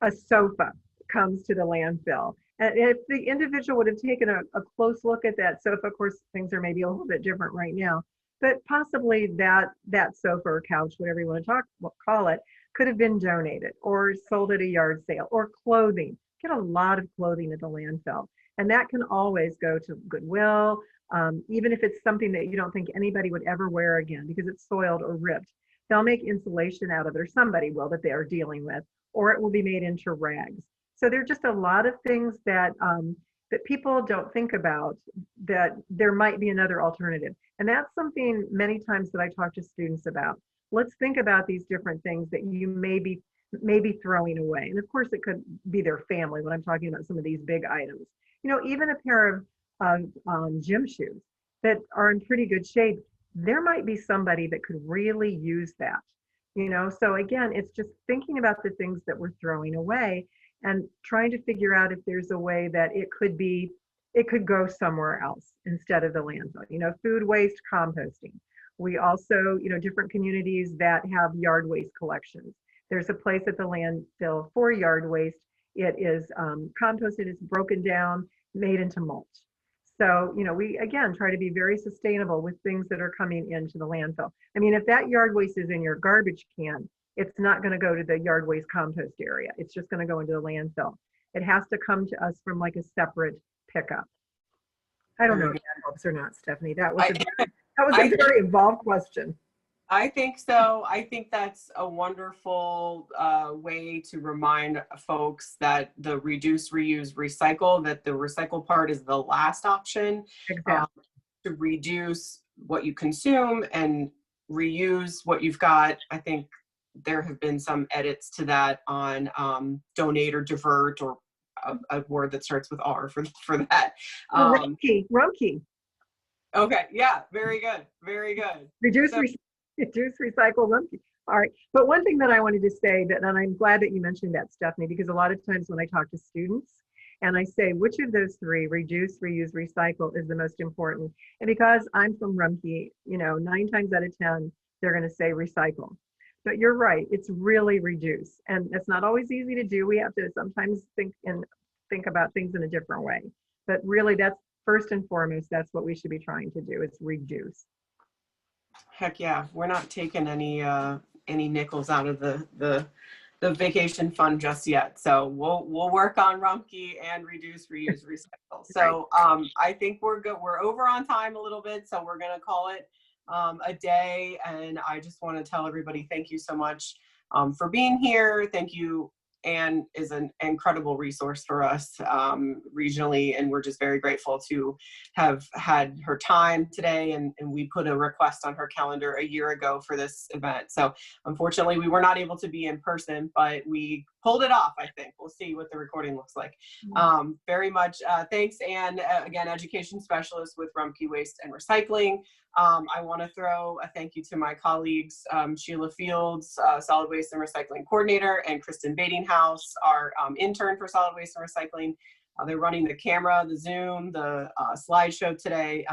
a sofa comes to the landfill. And if the individual would have taken a close look at that sofa, of course, things are maybe a little bit different right now, but possibly that sofa or couch, whatever you want to call it, could have been donated or sold at a yard sale, or clothing. Get a lot of clothing at the landfill. And that can always go to Goodwill, even if it's something that you don't think anybody would ever wear again because it's soiled or ripped. They'll make insulation out of it, or somebody will that they are dealing with, or it will be made into rags. So there are just a lot of things that that people don't think about, that there might be another alternative. And that's something many times that I talk to students about. Let's think about these different things that you may be throwing away. And of course, it could be their family when I'm talking about some of these big items. Even a pair of gym shoes that are in pretty good shape, there might be somebody that could really use that. So again, it's just thinking about the things that we're throwing away and trying to figure out if there's a way that it it could go somewhere else instead of the landfill. You know, food waste composting. We also, you know, different communities that have yard waste collections. There's a place at the landfill for yard waste. It is composted, it's broken down, made into mulch. So, you know, we again try to be very sustainable with things that are coming into the landfill. I mean, if that yard waste is in your garbage can, it's not going to go to the yard waste compost area. It's just going to go into the landfill. It has to come to us from like a separate pickup. I don't know if that helps or not, Stephanie. That was a very involved question. I think so. I think that's a wonderful way to remind folks that the reduce, reuse, recycle, that the recycle part is the last option. Exactly. To reduce what you consume and reuse what you've got. I think there have been some edits to that on donate or divert, or a word that starts with R for that. Rumpke. Okay, yeah, very good, very good. Reduce, recycle, Rumpke. All right, but one thing that I wanted to say, that, and I'm glad that you mentioned that, Stephanie, because a lot of times when I talk to students and I say, which of those three, reduce, reuse, recycle, is the most important? And because I'm from Rumpke, you know, 9 times out of 10, they're going to say recycle. But you're right, it's really reduce. And it's not always easy to do. We have to sometimes think about things in a different way. But really, that's first and foremost, that's what we should be trying to do, is reduce. Heck yeah, we're not taking any nickels out of the vacation fund just yet. So we'll work on Rumpke and reduce, reuse, recycle. So I think we're good. We're over on time a little bit, so we're gonna call it a day. And I just want to tell everybody thank you so much for being here. Thank you. Anne is an incredible resource for us regionally, and we're just very grateful to have had her time today, and we put a request on her calendar a year ago for this event. So unfortunately we were not able to be in person, but we pulled it off. I think we'll see what the recording looks like. Very much thanks, Anne, again, education specialist with Rumpke Waste and Recycling. I want to throw a thank you to my colleagues, Sheila Fields, Solid Waste and Recycling Coordinator, and Kristen Badinghouse, our intern for Solid Waste and Recycling. They're running the camera, the Zoom, the slideshow today.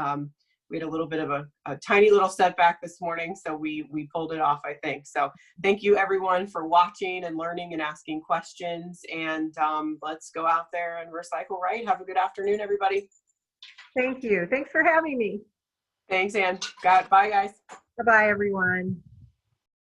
We had a little bit of a tiny little setback this morning, so we pulled it off, I think. So thank you everyone for watching and learning and asking questions, and let's go out there and recycle right. Have a good afternoon, everybody. Thank you. Thanks for having me. Thanks, Anne. Bye, guys. Bye-bye, everyone.